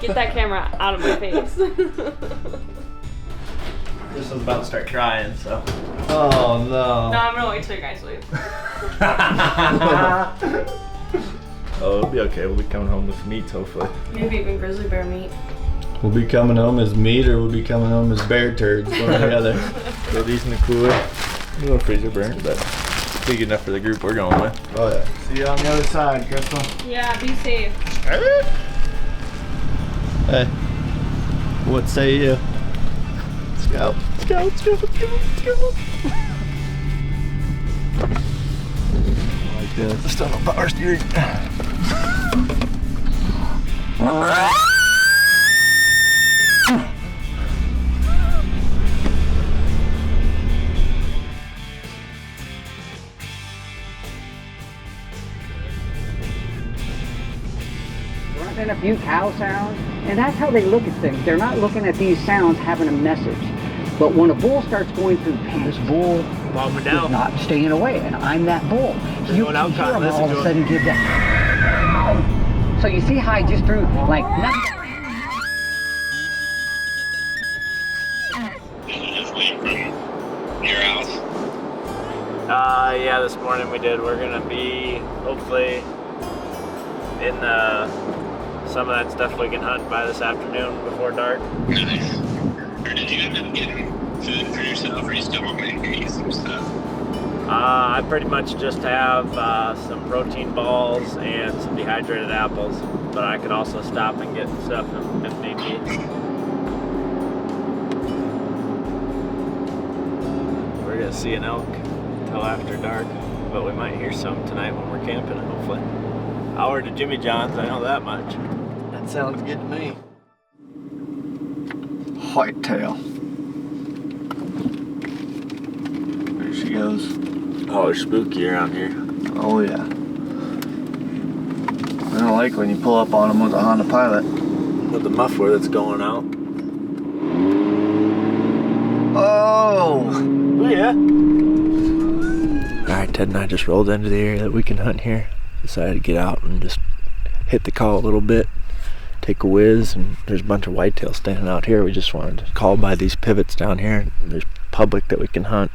Get that camera out of my face. This was about to start crying, so. Oh no. No, I'm gonna wait till you guys leave. Oh, it'll be okay. We'll be coming home with meats, hopefully. Maybe even grizzly bear meat. We'll be coming home as meat, or we'll be coming home as bear turds, one or the other. Throw these in the cooler. A little freezer burn, but big enough for the group we're going with. Oh yeah. See you on the other side, Crystal. Yeah, be safe. Hey, what say you? Let's go. Let's go. Let's go. Let's go. Let's go. Like this. Still no power steering. In a few cow sounds, and that's how they look at things. They're not looking at these sounds having a message. But when a bull starts going through pain, this bull is not staying away, and I'm that bull. You can hear him all of a sudden give that. So you see how I just drew like nothing. Your house? Yeah, this morning we did. We're gonna be hopefully in some of that stuff we can hunt by this afternoon before dark. Nice. Or did you end up getting food for yourself, or you still want me to get you some stuff? I pretty much just have some protein balls and some dehydrated apples, but I could also stop and get stuff if need be. We're gonna see an elk until after dark, but we might hear some tonight when we're camping, hopefully. Hour to Jimmy John's, I know that much. That sounds good to me. Whitetail. There she goes. Oh, they're spooky around here. Oh yeah. I don't like when you pull up on them with a Honda Pilot. With the muffler that's going out. Oh! Yeah. Alright, Ted and I just rolled into the area that we can hunt here. Decided to get out and just hit the call a little bit, take a whiz, and there's a bunch of whitetail standing out here. We just wanted to call by these pivots down here. There's public that we can hunt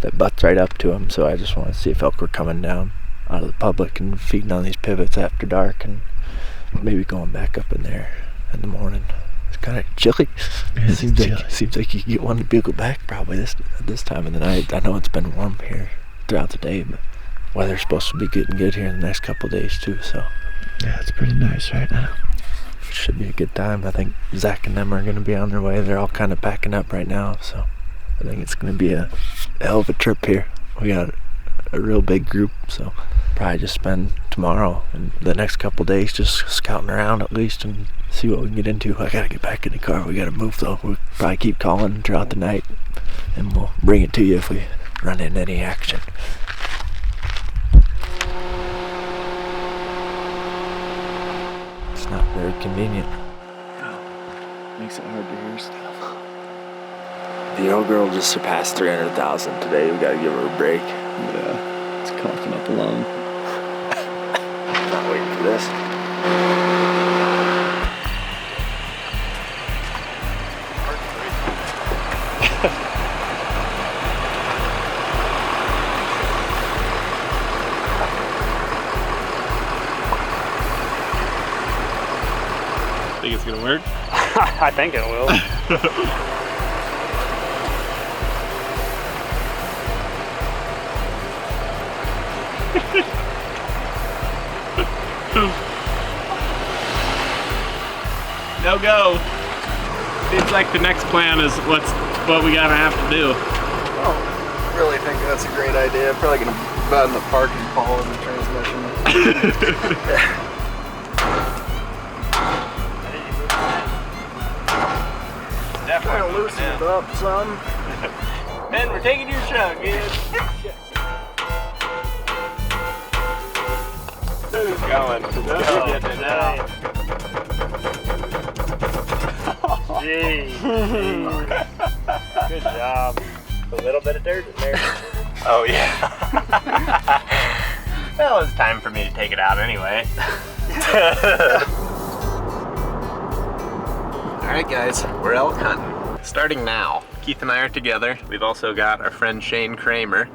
that butts right up to them, so I just wanted to see if elk were coming down out of the public and feeding on these pivots after dark, and maybe going back up in there in the morning. It's kind of chilly. It seems like you can get one to bugle back probably this time of the night. I know it's been warm here throughout the day, but weather's supposed to be getting good here in the next couple of days too, so Yeah, it's pretty nice right now. should be a good time. I think Zach and them are going to be on their way. They're all kind of packing up right now, so I think it's going to be a hell of a trip here. We got a real big group, so probably just spend tomorrow and the next couple of days just scouting around at least and see what we can get into. I got to get back in the car. We got to move though. We'll probably keep calling throughout the night, and we'll bring it to you if we run into any action. It's not very convenient. Makes it hard to hear stuff. The old girl just surpassed 300,000 today. We gotta give her a break. Yeah, it's coughing up a lung. Not waiting for this. Think it's gonna work? I think it will. No go. Seems like the next plan is what we gotta have to do. I don't really think that's a great idea. Probably gonna butt in the parking pole in the transmission. Trying to loosen it up some. Man, we're taking your truck, man. It's going. It's going. Getting it out. Jeez. Good job. A little bit of dirt in there. Oh yeah. Well, it's time for me to take it out anyway. Alright guys, we're elk hunting. Starting now. Keith and I are together. We've also got our friend Shane Kramer.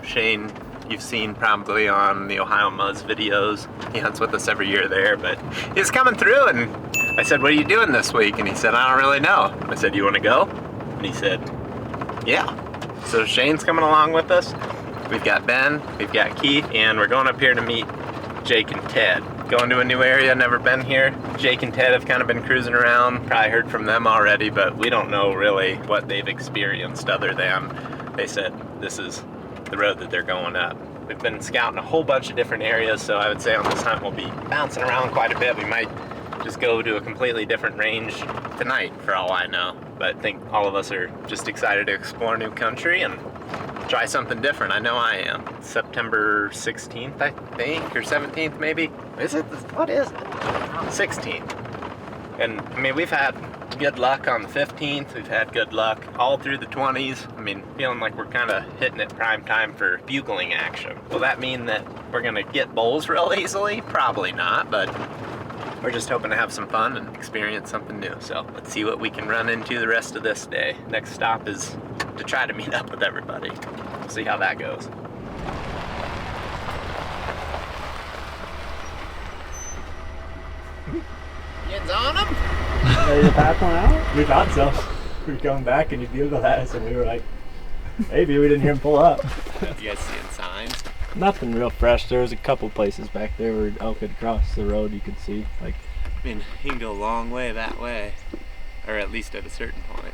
Shane, you've seen probably on the Ohio Muzz videos. He hunts with us every year there, but he's coming through and I said, what are you doing this week? And he said, I don't really know. I said, you want to go? And he said, yeah. So Shane's coming along with us. We've got Ben, we've got Keith, and we're going up here to meet Jake and Ted. Going to a new area, never been here. Jake and Ted have kind of been cruising around. Probably heard from them already, but we don't know really what they've experienced other than they said this is the road that they're going up. We've been scouting a whole bunch of different areas, so I would say on this hunt we'll be bouncing around quite a bit. We might just go to a completely different range tonight for all I know. But I think all of us are just excited to explore new country and try something different. I know I am. September 16th, I think, or 17th maybe. Is it? What is it? 16th. And I mean, we've had good luck on the 15th. We've had good luck all through the 20s. I mean, feeling like we're kind of hitting it prime time for bugling action. Will that mean that we're gonna get bulls real easily? Probably not, but we're just hoping to have some fun and experience something new. So let's see what we can run into the rest of this day. Next stop is to try to meet up with everybody. We'll see how that goes. Kids on them? Ready to pack one out? We thought so. We were coming back and you bugled at us and we were like, maybe we didn't hear him pull up. You guys seeing signs? Nothing real fresh. There was a couple places back there where elk could cross the road you could see. Like, I mean, you can go a long way that way, or at least at a certain point.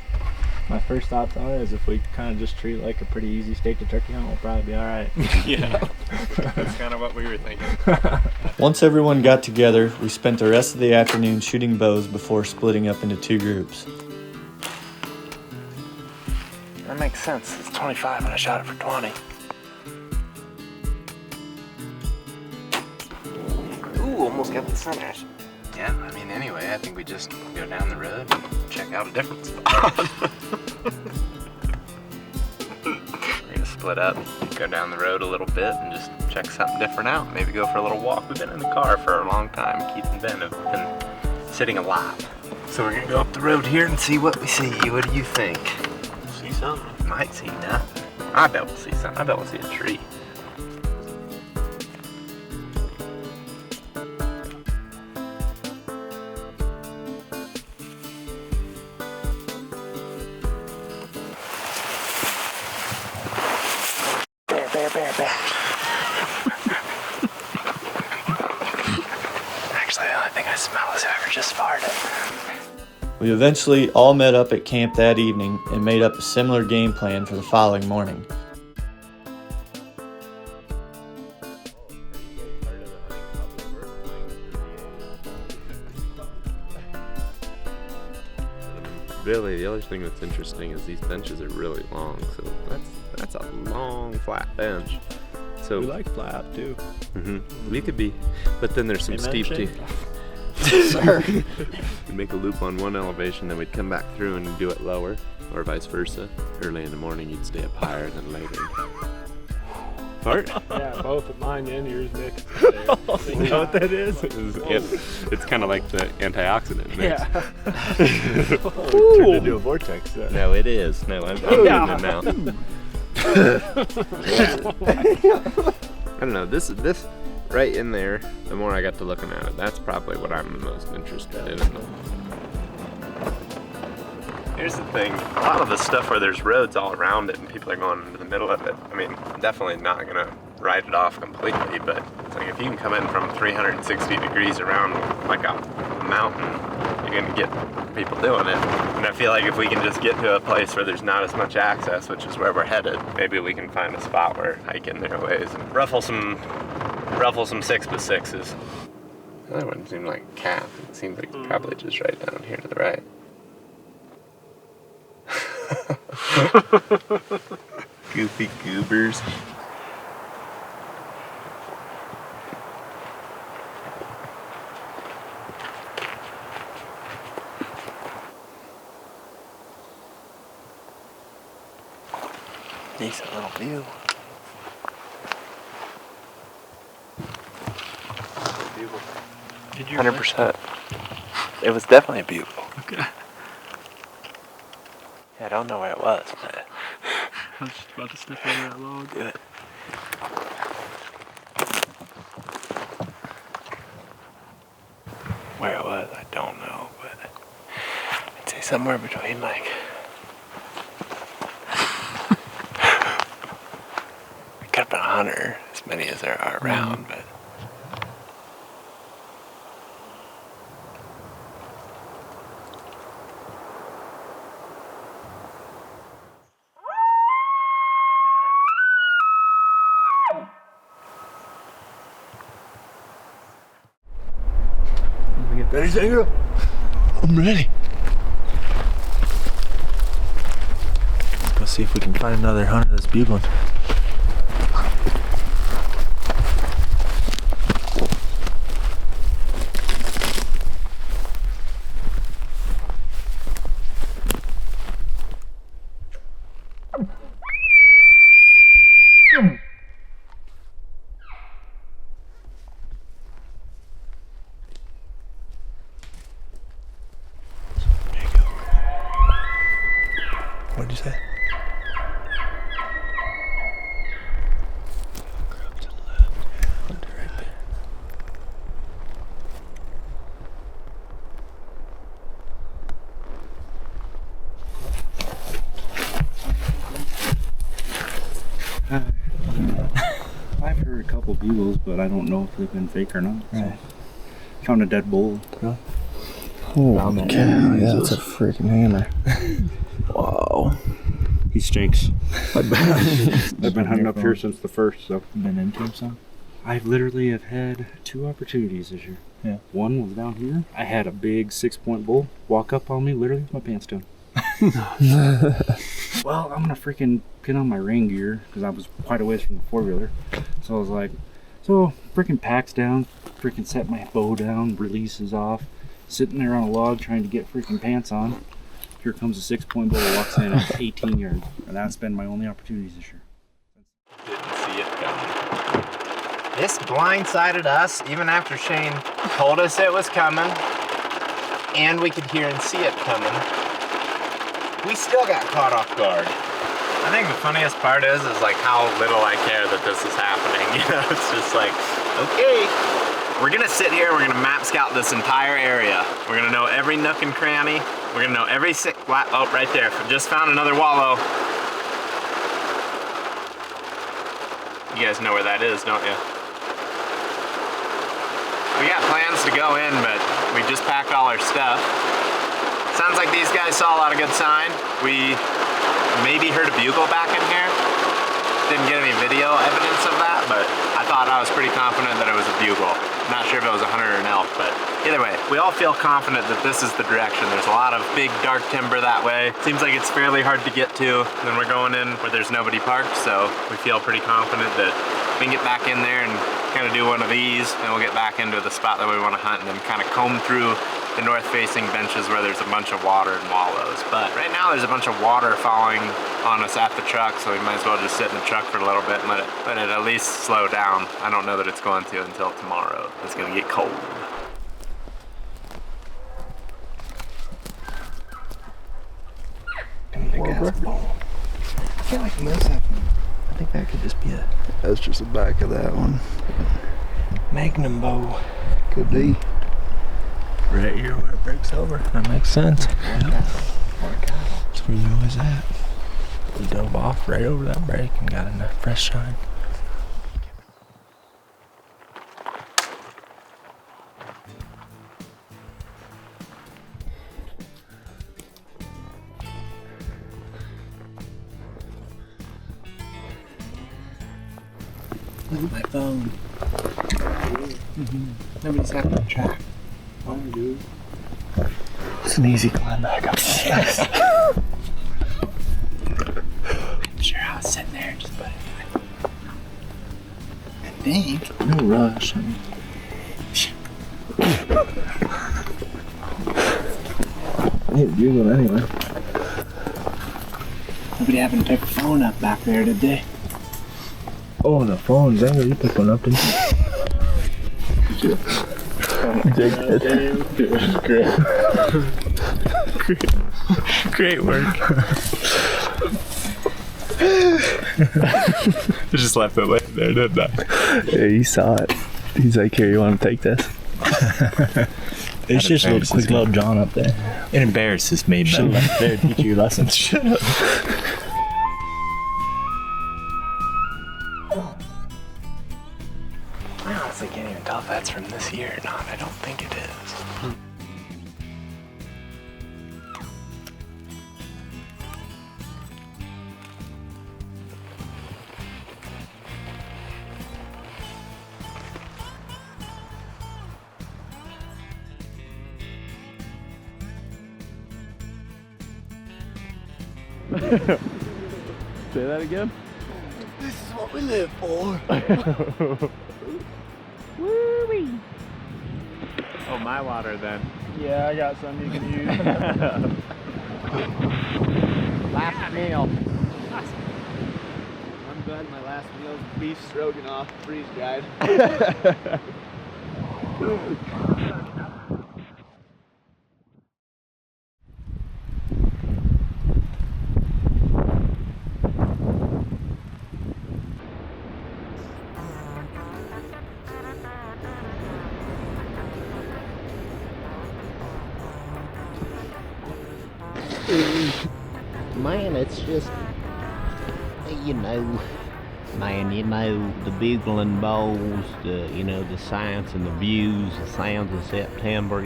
my first thoughts on it is if we kind of just treat it like a pretty easy steak to turkey hunt, we'll probably be all right. Yeah, that's kind of what we were thinking. Once everyone got together, we spent the rest of the afternoon shooting bows before splitting up into two groups. That makes sense. It's 25 and I shot it for 20. Ooh, almost got the centers. Yeah, I mean, anyway, I think we just go down the road and check out a different spot. We're gonna split up, go down the road a little bit and just check something different out. Maybe go for a little walk. We've been in the car for a long time. Keith and Ben have been sitting a lot. So we're gonna go up the road here and see what we see. What do you think? See something. Might see nothing. I bet we'll see something. I bet we'll see a tree. Bear. Actually, the only thing I smell is whoever just farted. We eventually all met up at camp that evening and made up a similar game plan for the following morning. Really, the other thing that's interesting is these benches are really long, so that's a long flat bench. So We like flat too. we could be, but then there's some Amen, steep Shane? too. Sir. We'd make a loop on one elevation, then we'd come back through and do it lower, or vice versa. Early in the morning, you'd stay up higher than later. Fart? Yeah, both of mine and yours mixed. You know what that is? It's kind of like the antioxidant mix. Turned into a vortex. No, it is. No, I'm doing it now. I don't know. This right in there. The more I got to looking at it, that's probably what I'm the most interested in. Here's the thing, a lot of the stuff where there's roads all around it and people are going into the middle of it, I mean, definitely not gonna write it off completely, but it's like if you can come in from 360 degrees around like a mountain, you're gonna get people doing it. And I feel like if we can just get to a place where there's not as much access, which is where we're headed, maybe we can find a spot where hiking their ways and ruffle some 6x6s. The other one seemed like a calf. It seems like it's probably just right down here to the right. Goofy goobers. Decent little view. 100%. It was definitely a bugle. Okay. Yeah, I don't know where it was, but I was just about to step over that log. do it. Where it was, I don't know, but I'd say somewhere between like it could have been 100, as many as there are around, but Ready, Sanger? I'm ready. Let's go see if we can find another hunter that's bugling. What'd you say? Up to the left. Hunter right there. I've heard a couple bugles, but I don't know if they've been fake or not. So. Found a dead bull. Oh, okay. Yeah, that's a freaking hammer. Wow. He stinks. I've been hunting up here since the first, so. You been into him some? I literally have had 2 opportunities this year. Yeah. One was down here. I had a big 6-point bull walk up on me literally with my pants down. Well, I'm gonna freaking get on my rain gear because I was quite a ways from the 4-wheeler. So I was like, so freaking packs down, freaking set my bow down, releases off, sitting there on a log trying to get freaking pants on. Here comes a 6-point bull, walks in at 18 yards, and that's been my only opportunities this year. didn't see it coming. This blindsided us even after Shane told us it was coming, and we could hear and see it coming. We still got caught off guard. I think the funniest part is like how little I care that this is happening. You know, it's just like, okay, we're gonna sit here, we're gonna map scout this entire area. We're gonna know every nook and cranny. We're gonna know every oh, right there. Just found another wallow. You guys know where that is, don't you? We got plans to go in, but we just packed all our stuff. Sounds like these guys saw a lot of good sign. We maybe heard a bugle back in here. Didn't get any video evidence of that, but I thought I was pretty confident that it was a bugle. Not sure if it was a hunter or an elk, but either way, we all feel confident that this is the direction. There's a lot of big dark timber that way. Seems like it's fairly hard to get to. Then we're going in where there's nobody parked, so we feel pretty confident that we can get back in there and kind of do one of these, and we'll get back into the spot that we want to hunt and then kind of comb through the north-facing benches where there's a bunch of water and wallows. But right now there's a bunch of water falling on us at the truck, so we might as well just sit in the truck for a little bit and let it at least slow down. I don't know that it's going to until tomorrow. It's gonna get cold. Big ass ball. I feel like this happened. I think that could just be a. That's just the back of that one. Magnum bow. Could be. Right here where it breaks over. That makes sense. Yep. That's where you always at. We dove off right over that break and got enough fresh shine. Look at my phone. Nobody's having a track. Oh, dude. It's an easy climb back up. Yes. I'm sure I was sitting there and just put it back. I think. No rush. I ain't bugling anyway. Nobody happened to pick a phone up back there, did they? Oh, the phone. Zanger, you picked one up, didn't you? Jake did. It was great. Great work. I just left it laying there, didn't I? Yeah, he saw it. He's like, here, you want to take this? There's just a quick little John up there. It embarrasses me, but left there to teach you your lessons. shut up. I honestly can't even tell if that's from this year or not. I don't think it is. Say that again? This is what we live for. Oh, my water then. Yeah, I got some you can use. Last meal. I'm glad my last meal is beef stroganoff, freeze dried. Man, it's just, you know, the bugling bowls, the sights and the views, the sounds of September,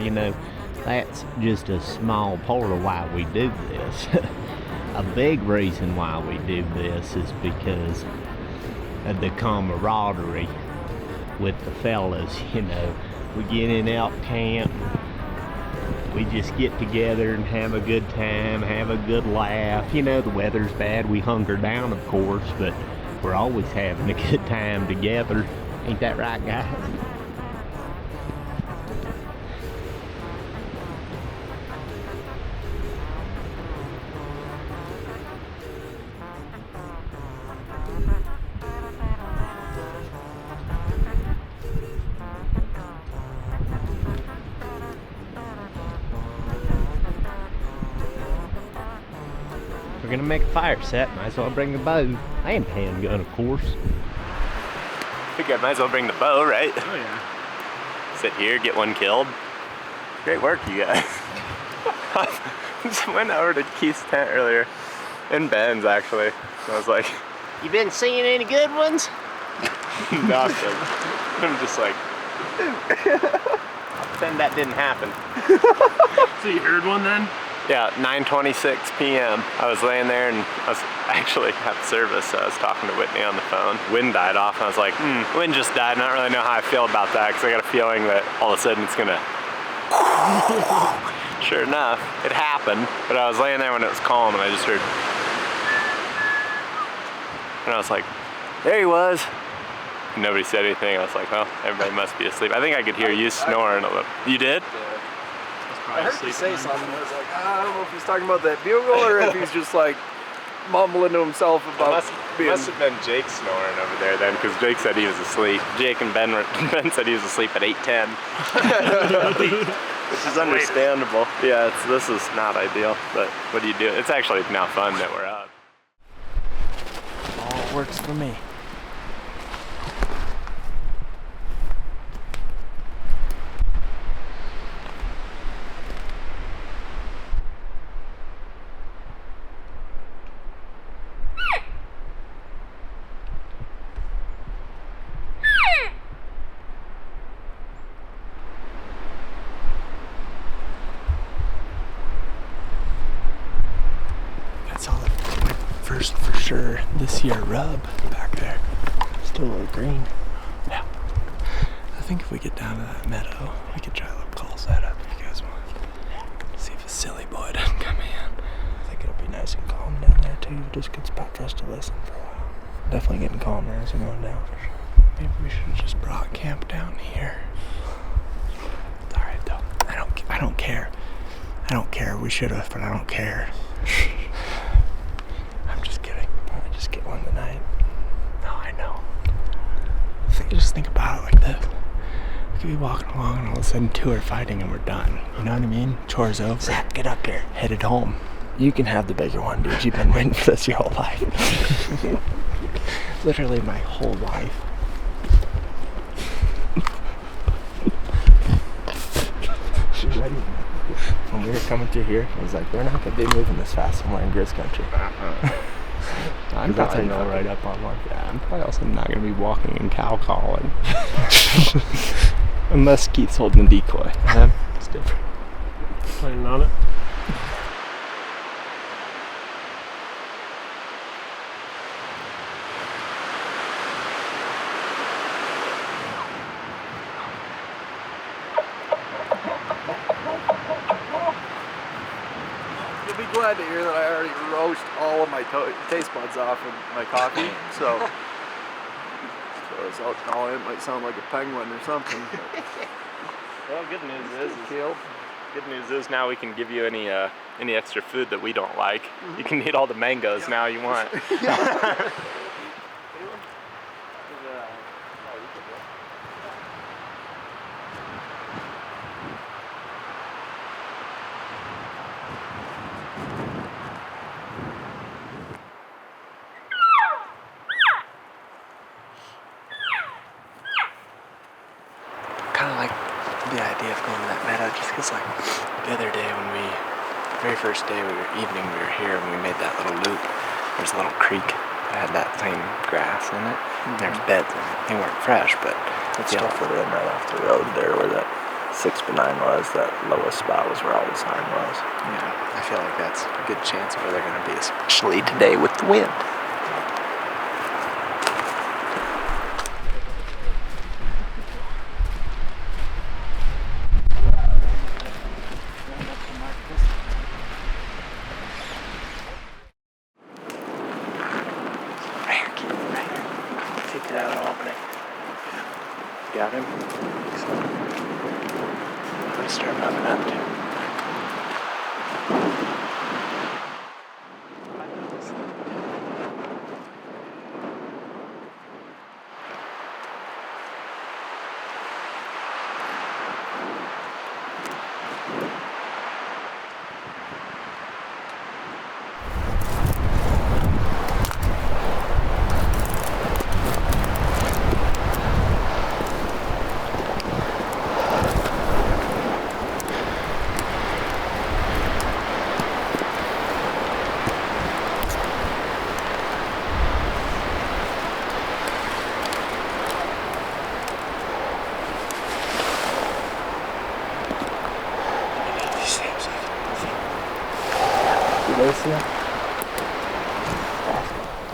that's just a small part of why we do this. A big reason why we do this is because of the camaraderie with the fellas. We get in elk camp, we just get together and have a good time, have a good laugh. The weather's bad, we hunker down, of course, but we're always having a good time together. Ain't that right, guys? We're gonna make a fire set, might as well bring the bow and handgun, of course. I think I might as well bring the bow, right? Oh yeah. Sit here, get one killed. Great work, you guys. Just went over to Keith's tent earlier, in Ben's actually. I was like, You been seeing any good ones? nothing. I'm just like, I'll pretend that didn't happen. So you heard one then? Yeah, 9:26 p.m. I was laying there and I was actually at service. So I was talking to Whitney on the phone. Wind died off and I was like, wind just died. And I don't really know how I feel about that because I got a feeling that all of a sudden it's gonna. Sure enough, it happened. But I was laying there when it was calm and I just heard. And I was like, there he was. And nobody said anything. I was like, well, everybody must be asleep. I think I could hear you snoring a little. You did? I heard you say something. I was like, I don't know if he's talking about that bugle or if he's just like mumbling to himself about Must have been Jake snoring over there then, because Jake said he was asleep. Jake and Ben said he was asleep at 8:10. Which is understandable. Yeah, this is not ideal, but what do you do? It's actually now fun that we're out. All works for me. First for sure this year rub back there. Still a little green. Yeah. I think if we get down to that meadow, we could try a little call setup if you guys want. See if a silly boy doesn't come in. I think it'll be nice and calm down there too. Just good spot for us to listen for a while. Definitely getting calmer as we're going down for sure. Maybe we should have just brought camp down here. It's alright though. I don't care. I don't care. We should have, but I don't care. Get one tonight. No, I know. Just think about it like this. could be walking along and all of a sudden two are fighting and we're done. You know what I mean? Chore's over. Zach, get up here. Headed home. You can have the bigger one, dude. You've been waiting for this your whole life. Literally my whole life. She's ready. When we were coming through here, I was like, we're not going to be moving this fast when we're in Grizz country. I'm probably all right up on one. Yeah, I'm probably also not going to be walking and cow calling. Unless Keith's holding the decoy. Then it's different. Planning on it? You'll be glad to hear that I already roast all of my taste buds off of my coffee, so it might sound like a penguin or something. Well, good news is now we can give you any extra food that we don't like. You can eat all the mangoes now you want. Kind of like the idea of going to that meadow, just because like the other day the very first day we were here and we made that little loop, there's a little creek that had that same grass in it. There's beds in it. They weren't fresh, but It's still further in right off the road there where that 6x9 was. That lowest spot was where all the sign was. yeah, I feel like that's a good chance of where they're going to be, especially today with the wind. Got him? I'm gonna start moving up too.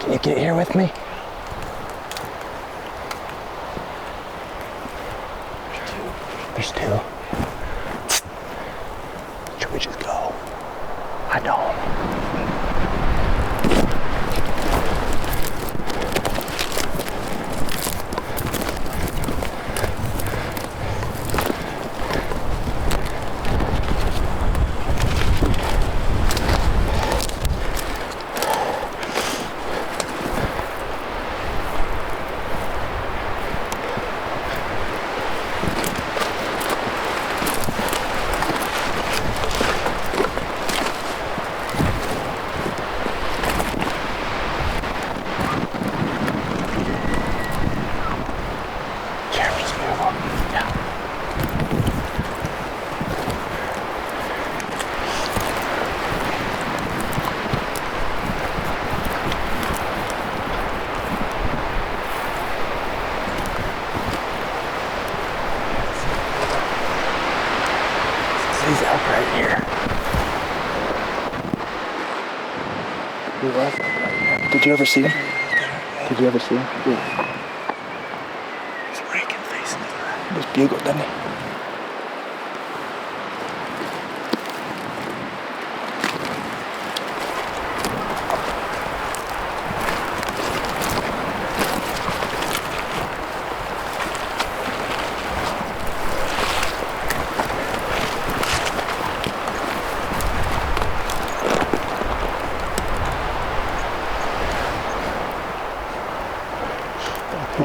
Can you get here with me? There's two. Should we just go? I don't. He's up right here. He was up right here. Did you ever see him? Did you ever see him? Yeah. He's raking facing the ground. He just bugled, didn't he?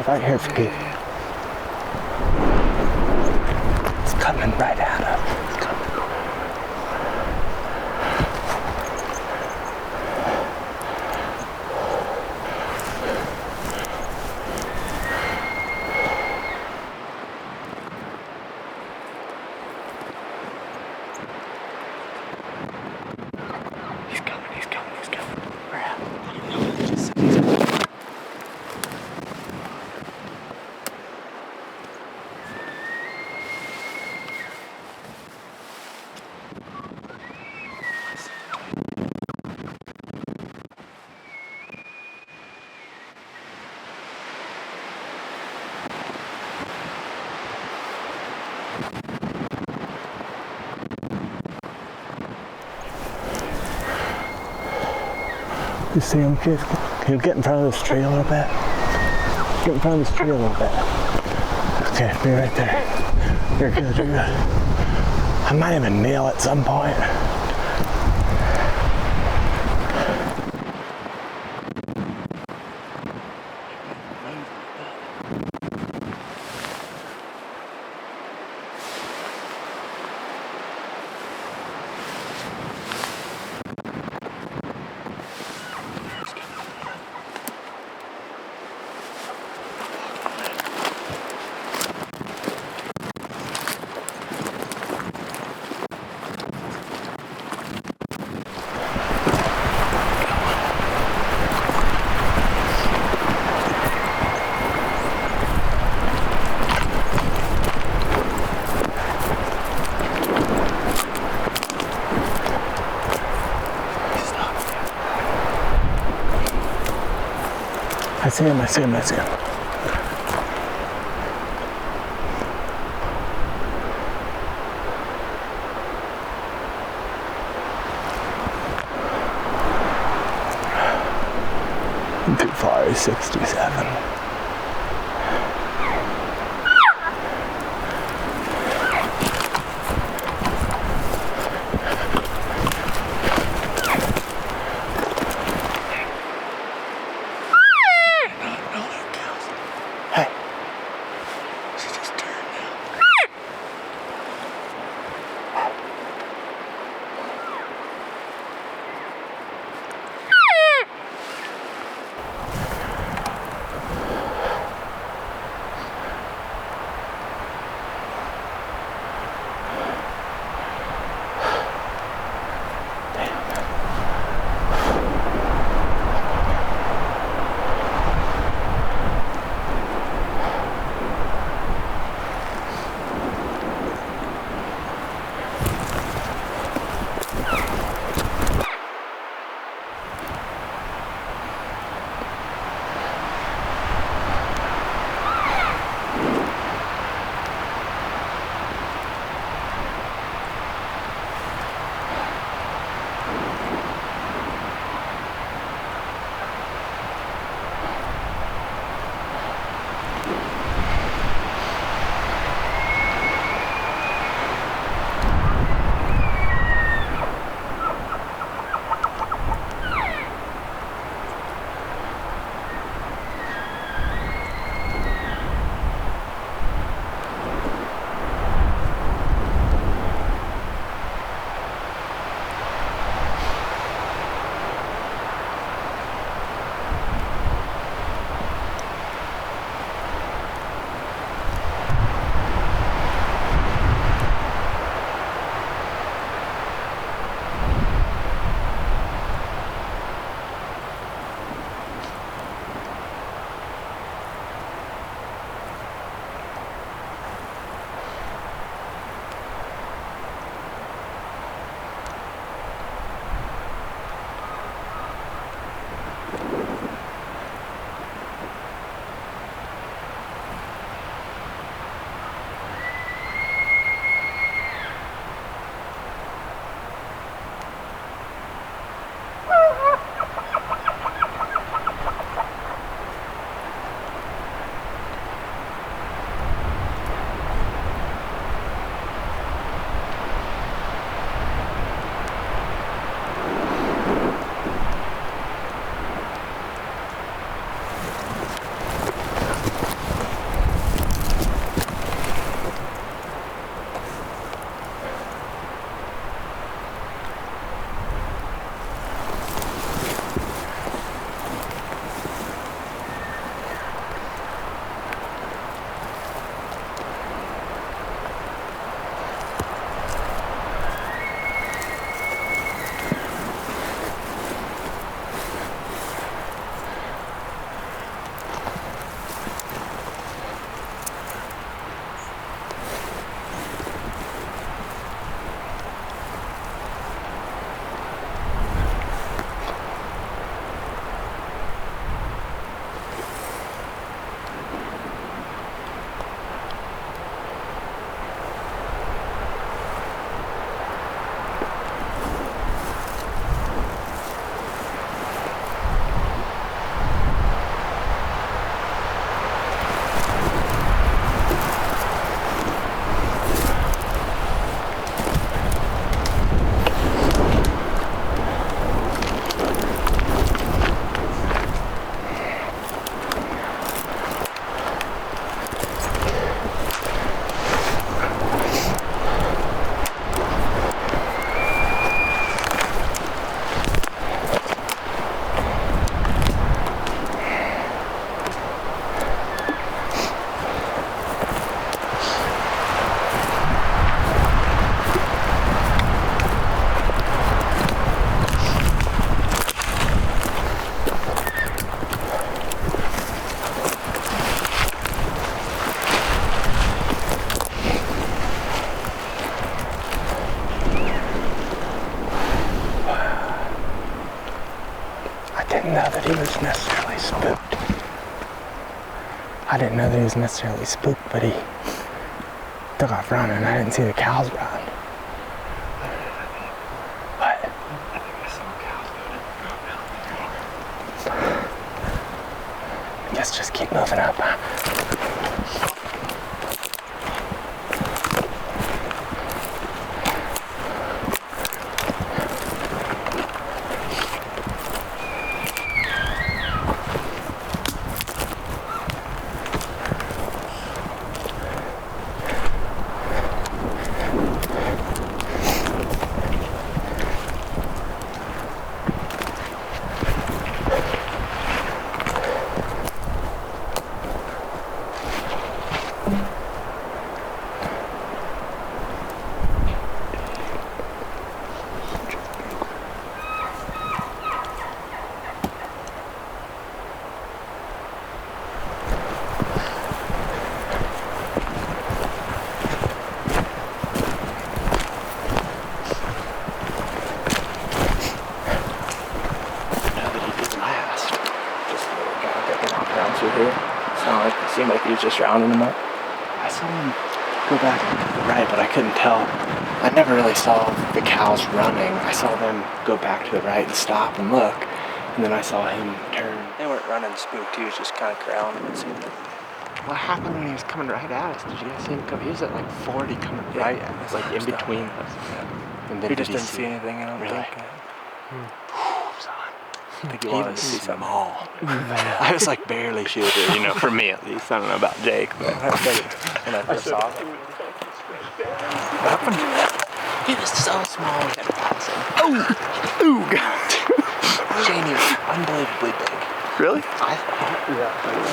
Right here for Keith. You see him, kid? Can you get in front of this tree a little bit? Get in front of this tree a little bit. Okay, be right there. You're good, you're good. I might even kneel at some point. I see him, I see him, I see him. Too far, he's 67. that he was necessarily spooked. I didn't know that he was necessarily spooked, but he took off running. I didn't see the cows run. But I think I saw cows go down. I guess just keep moving up, huh? Seemed like he was just rounding them up. I saw him go back to the right, but I couldn't tell. I never really saw the cows running. I saw them go back to the right and stop and look, and then I saw him turn. They weren't running spooked, he was just kind of growling, it seemed like. What happened when he was coming right at us? Did you guys see him come? He was at like 40 coming right at us, like in between us. Yeah. And then he just didn't see anything, I don't think. I think he wanted to see something. I was like barely shooting, you know, for me at least. I don't know about Jake, but when I first saw him. What happened? He was so small, we had to pass him. Oh, God. Shane, he was unbelievably big. Really?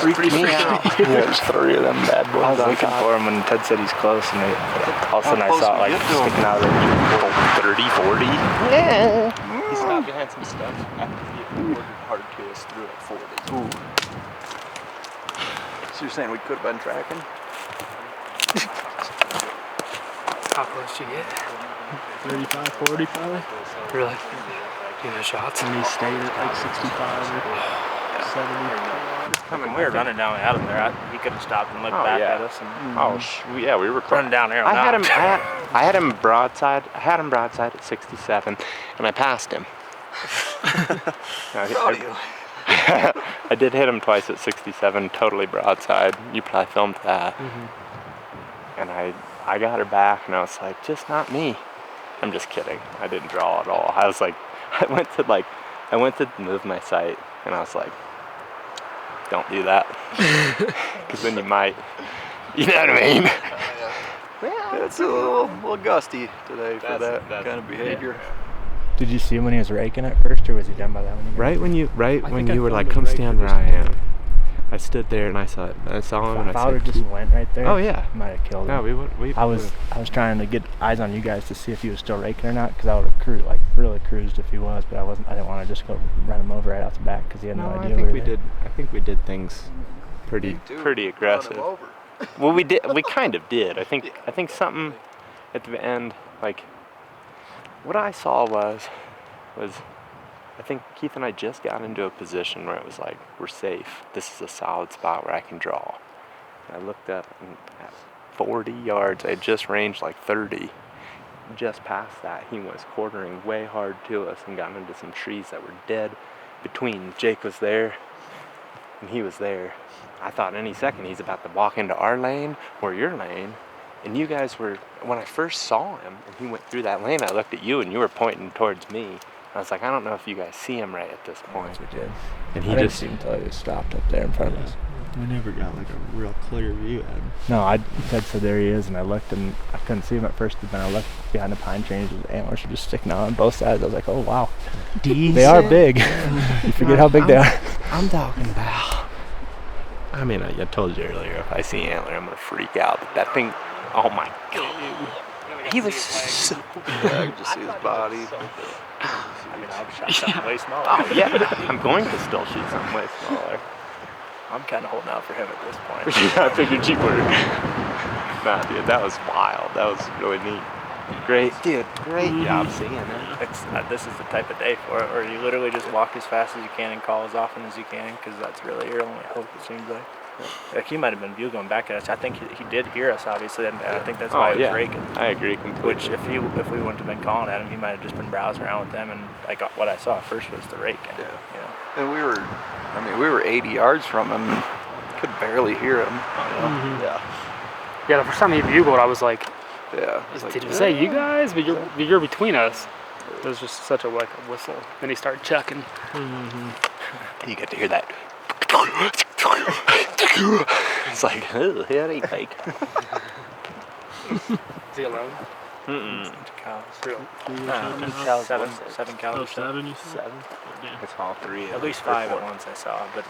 Freaked me out. There's 3 of them bad boys. I was looking for him when Ted said he's close, and all of a sudden I saw it like sticking out of the 30, 40. Yeah. He stopped behind some stuff after he ordered hard to us through at 40. Ooh. So you're saying we could have been tracking? How close did you get? 35, 40 probably. Really? You know shots? And he stayed at like 65 or 70. When we were running down at him there, he could have stopped and looked back at us. And, yeah, we were running down there. I had him broadside. I had him broadside at 67, and I passed him. Proud of you. I did hit him twice at 67, totally broadside. You probably filmed that. And I got her back, and I was like, just not me. I'm just kidding. I didn't draw at all. I was like, I went to move my sight, and I was like, don't do that, because then you might, you know what I mean? Yeah, it's a little gusty today for that kind of behavior. Did you see him when he was raking at first, or was he done by that one? Right when you were like, come stand where I am. I stood there and I saw him, and I said, if I would have just went right there, oh yeah, might have killed him. No, I was trying to get eyes on you guys to see if he was still raking or not, because I would have really cruised if he was, but I didn't want to just go run him over right off the back because he had no idea. I think we did things pretty aggressive. Well, we kind of did. I think something at the end, like what I saw was I think Keith and I just got into a position where it was like, we're safe. This is a solid spot where I can draw. And I looked up, and at 40 yards, I had just ranged like 30. Just past that, he was quartering way hard to us and got into some trees that were dead between. Jake was there, and he was there. I thought any second he's about to walk into our lane or your lane. And you guys were, when I first saw him and he went through that lane, I looked at you and you were pointing towards me. I was like, I don't know if you guys see him right at this point. Yes, we did. And I didn't see him until he was stopped up there in front of us. We never got like a real clear view at him. No, Ted said there he is, and I looked and I couldn't see him at first, but then I looked behind the pine trees, his antlers were just sticking out on both sides. I was like, oh wow, they are big. You forget how big they are. I'm talking about. I mean, I told you earlier, if I see antler, I'm gonna freak out. But that thing, oh my god, he was so. Yeah, I could just see his body. I mean, I'll shot something way smaller. Oh yeah, I'm going to still shoot something way smaller. I'm kind of holding out for him at this point. I figured you were. Nah, dude, that was wild. That was really neat. Great. Dude, great job seeing it. This is the type of day for it, where you literally just walk as fast as you can and call as often as you can, because that's really your only hope, it seems like. Like he might have been bugling back at us. I think he did hear us, obviously, and I think that's why he was raking. I agree completely. Which, if we wouldn't have been calling at him, he might have just been browsing around with them, and like what I saw first was the rake. And, And we were 80 yards from him. Could barely hear him. Yeah, the first time he bugled, I was like, like, did he say you guys? But you're between us. It was just such a whistle. Then he started chucking. You get to hear that. It's like, oh, that ain't fake. Is he alone? Cows. Cows. Seven cows. Oh, 7, you said? 7. It's all 3. At least 5 at once I saw, but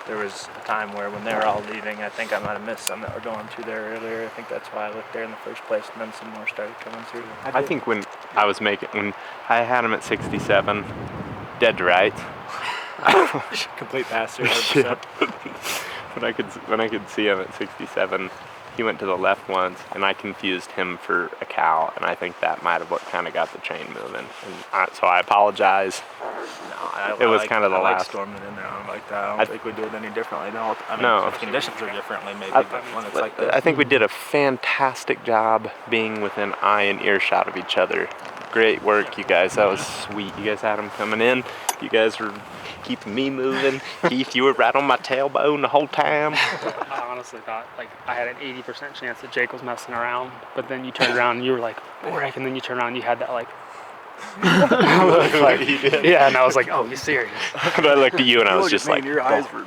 there was a time where when they were all leaving, I think I might have missed some that were going through there earlier. I think that's why I looked there in the first place, and then some more started coming through. I think when I had him at 67, dead to rights. Complete bastard. When I could see him at 67, he went to the left once, and I confused him for a cow, and I think that might have what kind of got the chain moving. And so I apologize. It was kind of the last. Storming in there. I don't like that. I don't think we do it any differently. No. If conditions are differently, maybe. But when it's like this, I think we did a fantastic job being within eye and earshot of each other. Great work, you guys. That was sweet. You guys had him coming in. You guys were keeping me moving. Keith, you were right on my tailbone the whole time. I honestly thought I had an 80% chance that Jake was messing around, but then you turned around and you were like, Rick, and then you turned around and you had that yeah, and I was like, oh, you serious? And I looked at you and I was just like, your eyes were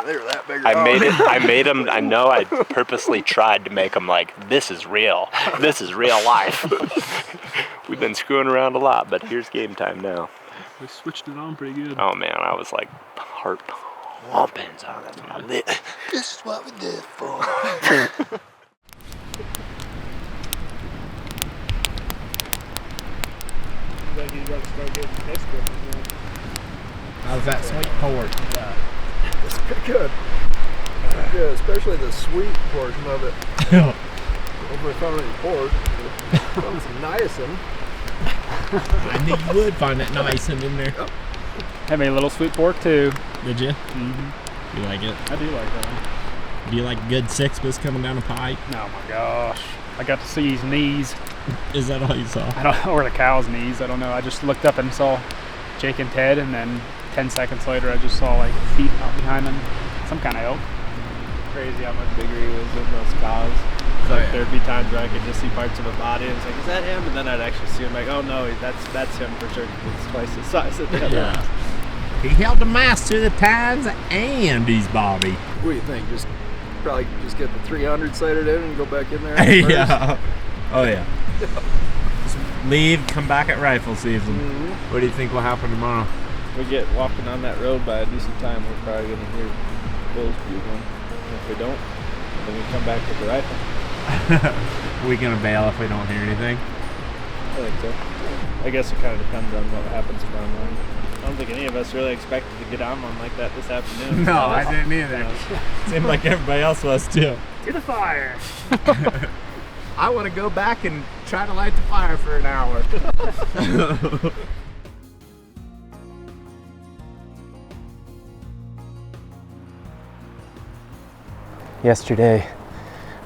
they were that big. I made him. I know I purposely tried to make him like, this is real. This is real life. We've been screwing around a lot, but here's game time now. We switched it on pretty good. Oh man, I was like heart pumping on it. This is what we did for. How's that sweet pork? It's pretty good. Yeah, especially the sweet portion of it. Over found any pork. Found some niacin. I knew you would find that niacin in there. Had me a little sweet pork too. Did you? Mm-hmm. You like it? I do like that one. Do you like good sixpence coming down a pipe? Oh my gosh. I got to see his knees. Is that all you saw? I don't know, or the cow's knees. I don't know. I just looked up and saw Jake and Ted, and then 10 seconds later I just saw like feet out behind them. Some kind of elk. Crazy how much bigger he was than those cows. It's like there'd be times where I could just see parts of a body and it's like, is that him? And then I'd actually see him like, oh no, that's him for sure. It's twice the size of the other ones. He held the mass through the times and he's Bobby. What do you think? Probably just get the 300 sighted in and go back in there. Yeah. Oh yeah. Just leave, come back at rifle season. What do you think will happen tomorrow? We get walking on that road by a decent time, we're probably going to hear bulls bugling. If we don't, then we come back with the rifle. We gonna bail if we don't hear anything? I think so. I guess it kind of depends on what happens tomorrow morning. I don't think any of us really expected to get on one like that this afternoon. No, I didn't either. Seemed like everybody else was too. To the fire! I want to go back and try to light the fire for an hour. Yesterday,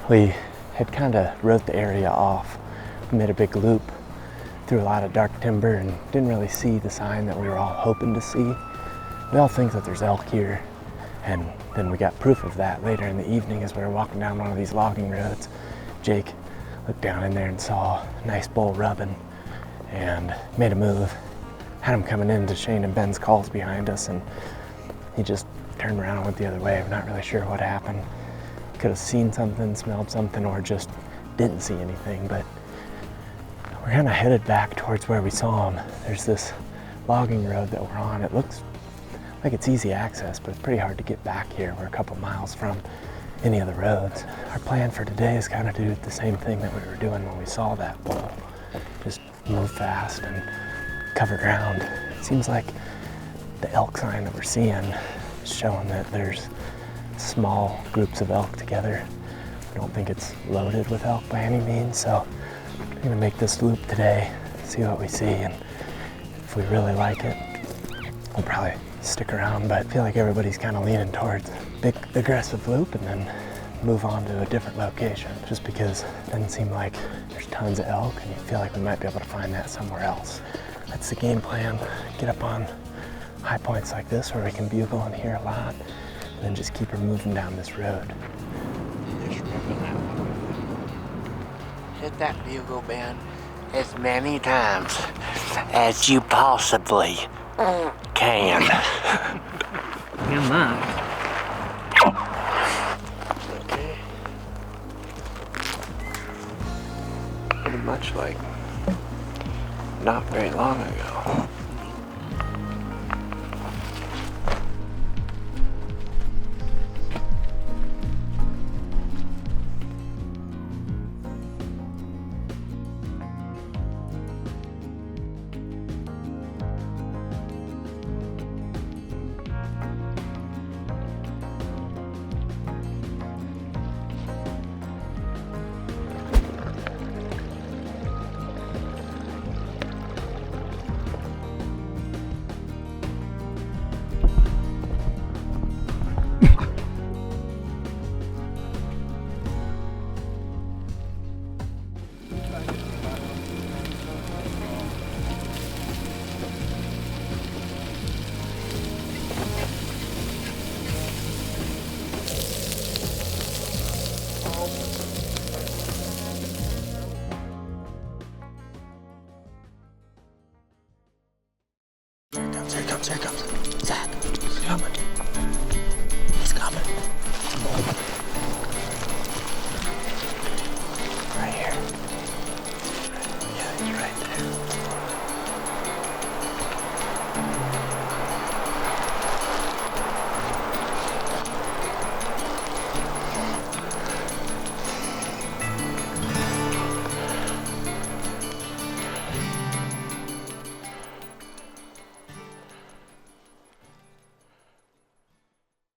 we had kind of wrote the area off. We made a big loop through a lot of dark timber and didn't really see the sign that we were all hoping to see. We all think that there's elk here, and then we got proof of that later in the evening as we were walking down one of these logging roads. Jake looked down in there and saw a nice bull rubbing and made a move. Had him coming into Shane and Ben's calls behind us, and he just turned around and went the other way. I'm not really sure what happened. Could have seen something, smelled something, or just didn't see anything, but we're kind of headed back towards where we saw him. There's this logging road that we're on. It looks like it's easy access, but it's pretty hard to get back here. We're a couple miles from any of the roads. Our plan for today is kind of do the same thing that we were doing when we saw that bull. Just move fast and cover ground. It seems like the elk sign that we're seeing is showing that there's small groups of elk together. I don't think it's loaded with elk by any means, so I'm gonna make this loop today, see what we see, and if we really like it, we'll probably stick around, but I feel like everybody's kind of leaning towards big aggressive loop and then move on to a different location, just because it doesn't seem like there's tons of elk and you feel like we might be able to find that somewhere else. That's the game plan. Get up on high points like this where we can bugle and hear a lot, and then just keep her moving down this road. Just remember that. Hit that bugle band as many times as you possibly can. Come on. Okay. Pretty much like not very long ago. Here it comes. Zach, he's coming. He's coming. Right here. Yeah, he's right there.